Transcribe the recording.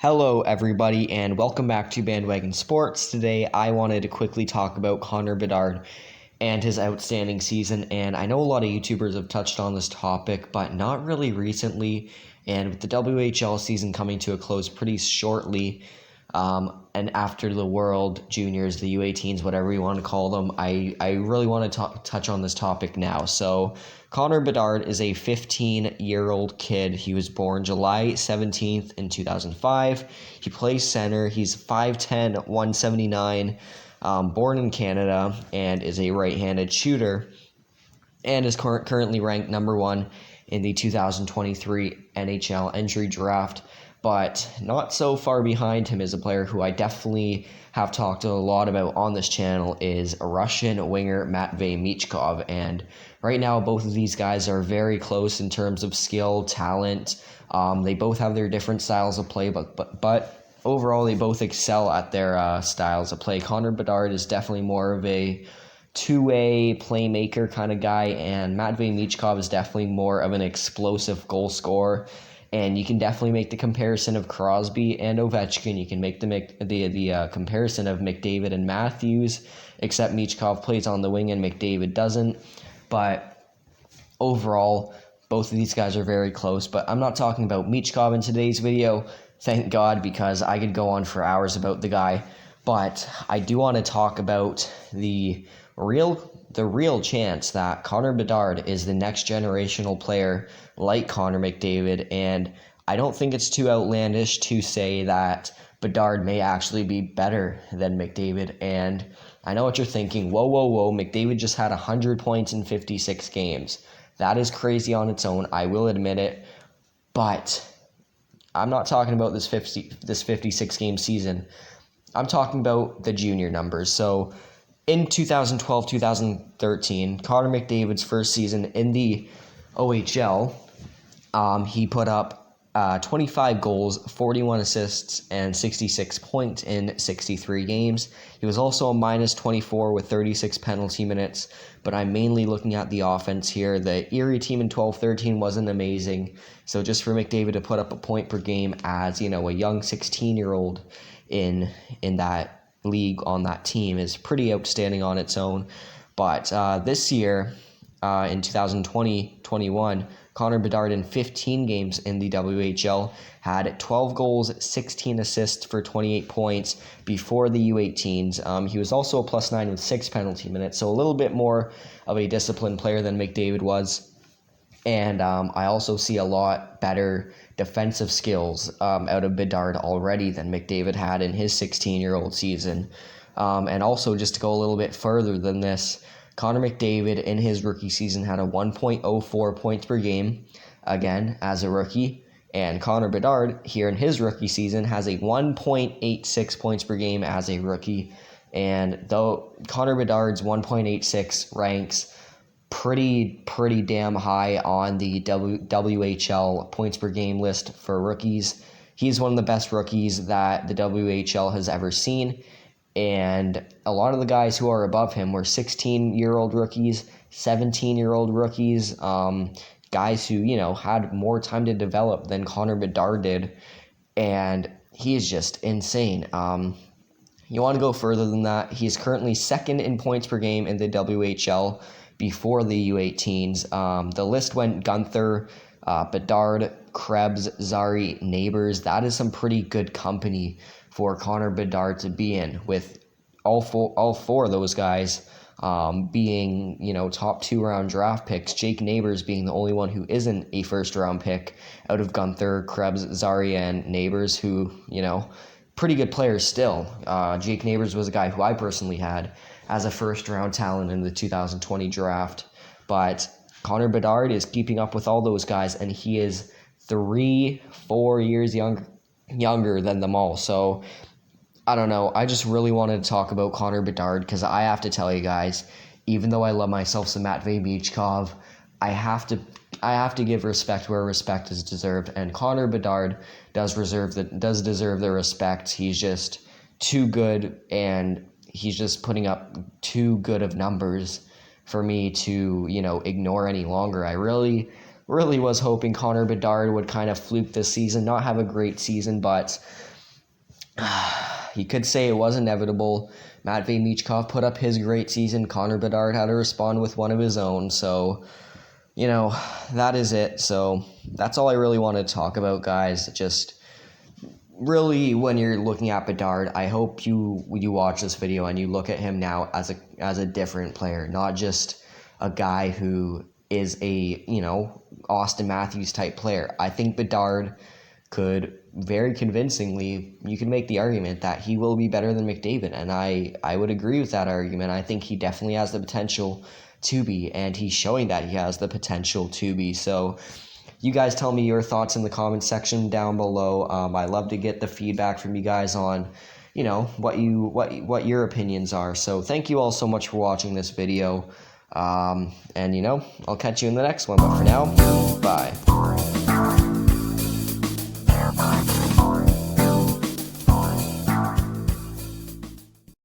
Hello, everybody, and welcome back to Bandwagon Sports. Today, I wanted to quickly talk about Connor Bedard and his outstanding season. And I know a lot of YouTubers have touched on this topic, but not really recently. And with the WHL season coming to a close pretty shortly, and after the World Juniors, the U18s, whatever you want to call them, I really want to touch on this topic now. So, Connor Bedard is a 15-year-old kid. He was born July 17th in 2005. He plays center. He's 5'10", 179, born in Canada, and is a right-handed shooter, and is currently ranked number 1 in the 2023 NHL entry draft. But not so far behind him is a player who I definitely have talked a lot about on this channel is a Russian winger Matvei Michkov. And right now, both of these guys are very close in terms of skill, talent. They both have their different styles of play, but overall, they both excel at their styles of play. Connor Bedard is definitely more of a two-way playmaker kind of guy, and Matvei Michkov is definitely more of an explosive goal scorer. And you can definitely make the comparison of Crosby and Ovechkin. You can make the comparison of McDavid and Matthews, except Michkov plays on the wing and McDavid doesn't. But overall, both of these guys are very close. But I'm not talking about Michkov in today's video, thank God, because I could go on for hours about the guy. But I do want to talk about the real chance that Connor Bedard is the next generational player like Connor McDavid, and I don't think it's too outlandish to say that Bedard may actually be better than McDavid. And I know what you're thinking, whoa, McDavid just had 100 points in 56 games. That is crazy on its own, I will admit it, but I'm not talking about this 56-game season. I'm talking about the junior numbers. So in 2012-2013, Connor McDavid's first season in the OHL, he put up 25 goals, 41 assists, and 66 points in 63 games. He was also a minus 24 with 36 penalty minutes, but I'm mainly looking at the offense here. The Erie team in 12-13 wasn't amazing, so just for McDavid to put up a point per game as, a young 16-year-old in that league on that team is pretty outstanding on its own. But this year, in 2020-21, Connor Bedard in 15 games in the WHL had 12 goals, 16 assists for 28 points before the U18s. He was also a +9 with 6 penalty minutes, so a little bit more of a disciplined player than McDavid was. And I also see a lot better defensive skills out of Bedard already than McDavid had in his 16-year-old season. And also, just to go a little bit further than this, Connor McDavid in his rookie season had a 1.04 points per game, again, as a rookie. And Connor Bedard here in his rookie season has a 1.86 points per game as a rookie. And though Connor Bedard's 1.86 ranks pretty damn high on the WHL points per game list for rookies, he's one of the best rookies that the WHL has ever seen. And a lot of the guys who are above him were 16-year-old rookies, 17-year-old rookies, guys who, had more time to develop than Connor Bedard did. And he is just insane. You want to go further than that, he is currently second in points per game in the WHL before the U18s. The list went Gunther, Bedard, Krebs, Zari, Neighbors. That is some pretty good company for Connor Bedard to be in, with all four of those guys being, top 2-round draft picks. Jake Neighbors being the only one who isn't a first-round pick out of Gunther, Krebs, Zari, and Neighbors, who, pretty good players still. Jake Neighbors was a guy who I personally had as a first-round talent in the 2020 draft. But Connor Bedard is keeping up with all those guys, and he is 3-4 years younger than them all. So I don't know. I just really wanted to talk about Connor Bedard because I have to tell you guys, even though I love myself some Matvei Michkov, I have to give respect where respect is deserved, and Connor Bedard does deserve the respect. He's just too good, and he's just putting up too good of numbers for me to, ignore any longer. I really was hoping Connor Bedard would kind of fluke this season, not have a great season, but You could say it was inevitable. Matvei Michkov put up his great season. Connor Bedard had to respond with one of his own. So, that is it. So that's all I really wanted to talk about, guys. Just really, when you're looking at Bedard, I hope you watch this video and you look at him now as a different player, not just a guy who is a Austin Matthews type player. I think Bedard could very convincingly, you can make the argument that he will be better than McDavid, and I would agree with that argument. I think he definitely has the potential to be, and he's showing that he has the potential to be. So you guys tell me your thoughts in the comment section down below. I love to get the feedback from you guys on what your opinions are. So thank you all so much for watching this video, and I'll catch you in the next one. But for now,